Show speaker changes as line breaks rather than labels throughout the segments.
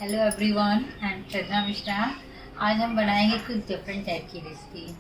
Hello everyone, I am प्रज्ञा मिश्रा। आज हम बनाएंगे कुछ डिफरेंट टाइप की रेसिपी।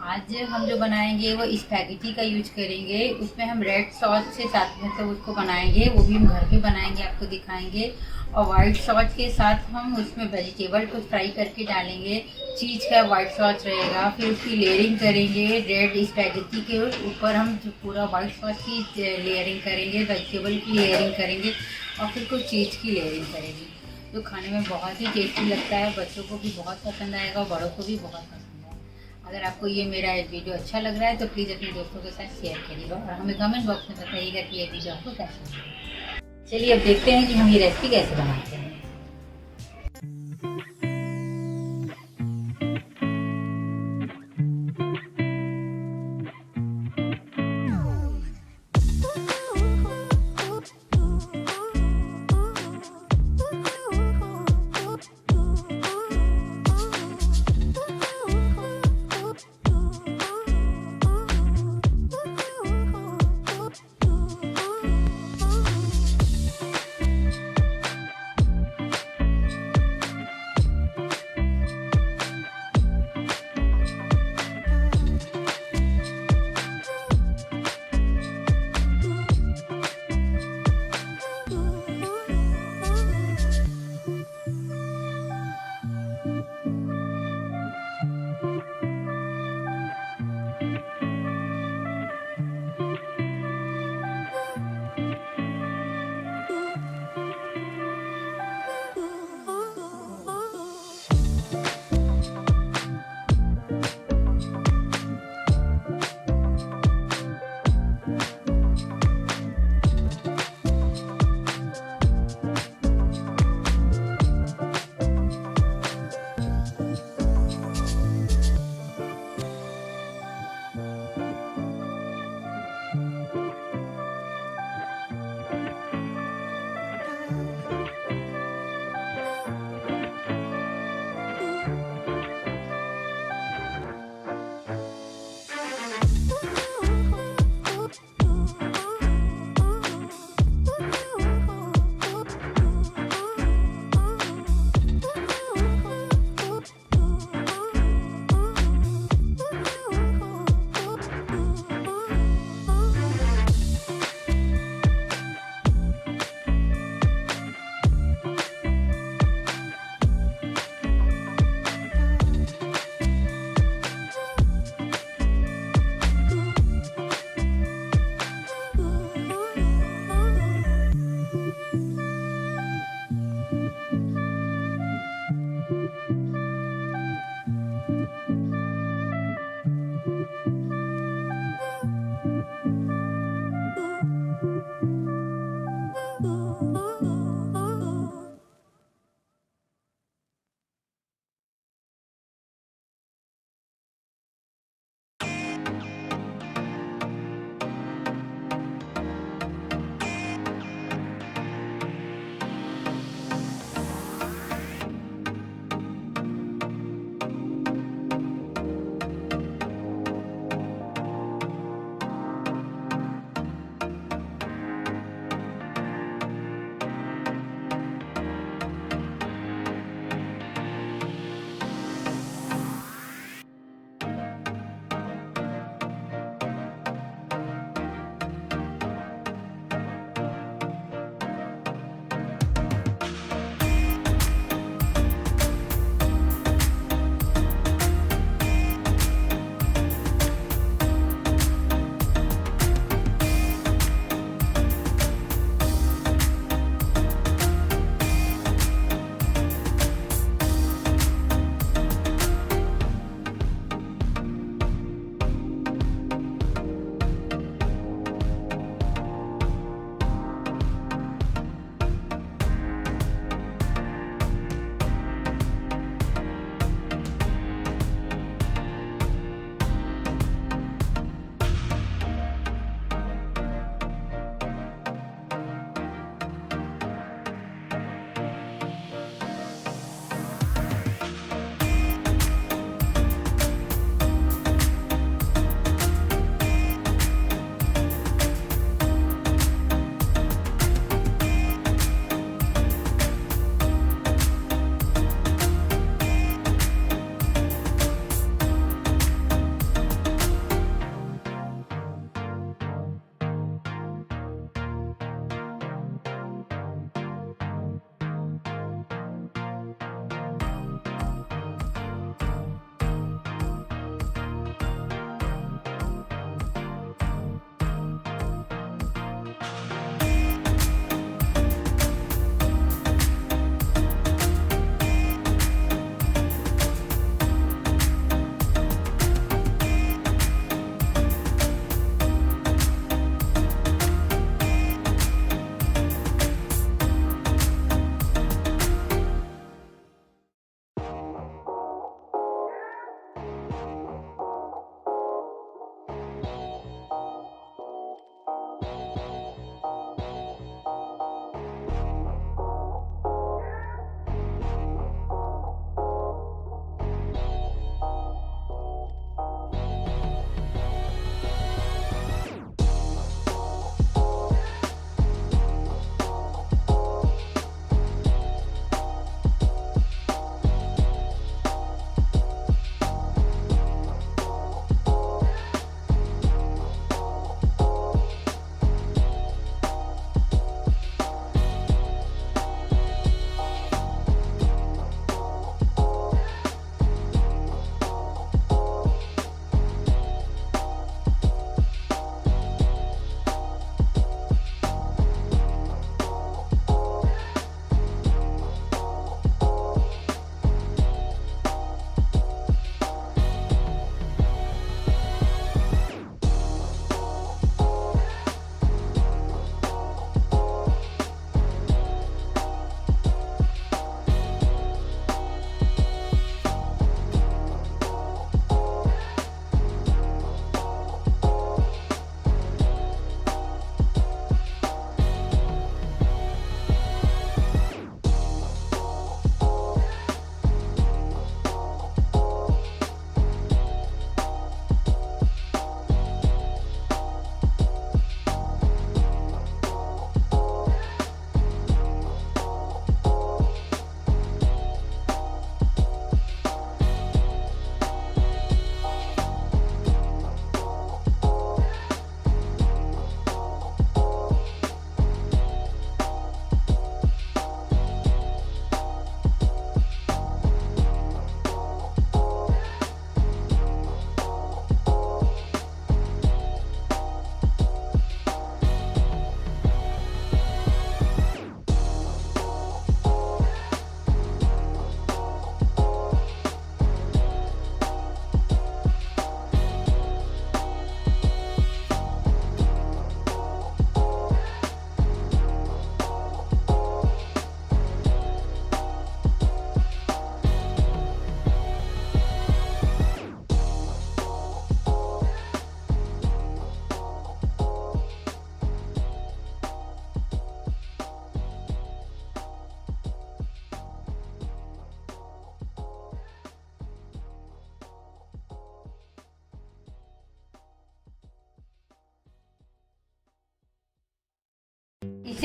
आज हम जो बनाएंगे वो स्पैगेटी का यूज करेंगे। उसमें हम रेड सॉस से साथ में तो उसको बनाएंगे, वो भी हम घर पे बनाएंगे, आपको दिखाएंगे। और वाइट सॉस के साथ हम उसमें वेजिटेबल को फ्राई करके डालेंगे। चीज़ का वाइट सॉस रहेगा, फिर उसकी लेयरिंग करेंगे। रेड स्पैगेटी के ऊपर हम जो पूरा वाइट सॉस की लेयरिंग करेंगे, वेजिटेबल की लेयरिंग करेंगे और फिर कुछ चीज़ की लेयरिंग करेंगे। तो खाने में बहुत ही टेस्टी लगता है, बच्चों को भी बहुत पसंद आएगा और बड़ों को भी बहुत पसंद आएगा। अगर आपको ये मेरा वीडियो अच्छा लग रहा है तो प्लीज़ अपने दोस्तों के साथ शेयर करिएगा और हमें कमेंट बॉक्स में बताइएगा कि ये वीडियो आपको कैसा लगा। चलिए अब देखते हैं कि हम ये रेसिपी कैसे बनाते हैं।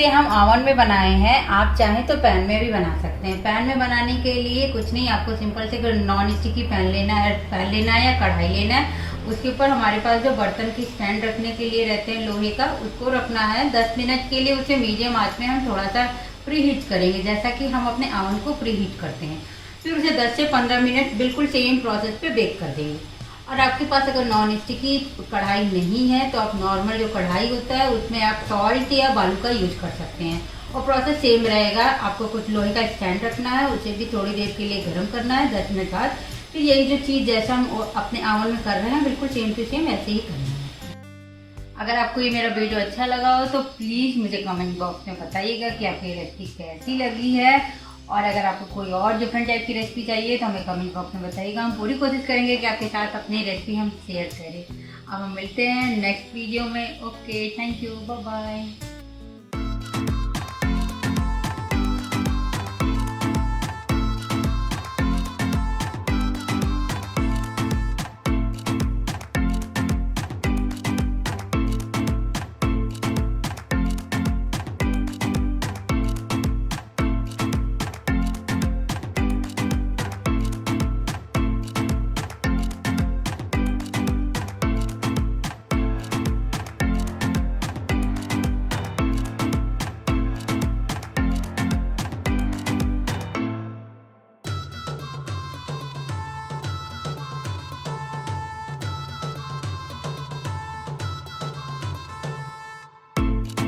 इसे हम ओवन में बनाए हैं, आप चाहें तो पैन में भी बना सकते हैं। पैन में बनाने के लिए कुछ नहीं, आपको सिंपल से नॉन स्टिकी पैन लेना है या कढ़ाई लेना है। उसके ऊपर हमारे पास जो बर्तन की स्टैंड रखने के लिए रहते हैं लोहे का, उसको रखना है। 10 मिनट के लिए उसे मीडियम आंच में हम थोड़ा सा प्री हीट करेंगे, जैसा कि हम अपने ओवन को प्री हीट करते हैं। फिर उसे 10 से 15 मिनट बिल्कुल सेम प्रोसेस पे बेक कर देंगे। और आपके पास अगर नॉन स्टिकी कढ़ाई नहीं है तो आप नॉर्मल जो कढ़ाई होता है उसमें आप सॉल्ट या बालू का यूज कर सकते हैं और प्रोसेस सेम रहेगा। आपको कुछ लोहे का स्टैंड रखना है, उसे भी थोड़ी देर के लिए गर्म करना है 10 मिनट बाद। फिर यही जो चीज़ जैसा हम अपने ओवन में कर रहे हैं बिल्कुल सेम टू सेम ऐसे ही करना है। अगर आपको ये मेरा वीडियो अच्छा लगा हो तो प्लीज़ मुझे कमेंट बॉक्स में बताइएगा कि आपको ये रेसिपी कैसी लगी है। और अगर आपको कोई और डिफरेंट टाइप की रेसिपी चाहिए तो हमें कमेंट बॉक्स में बताइएगा। हम पूरी कोशिश करेंगे कि आपके साथ अपनी रेसिपी हम शेयर करें। अब हम मिलते हैं नेक्स्ट वीडियो में। Okay, thank you, bye bye.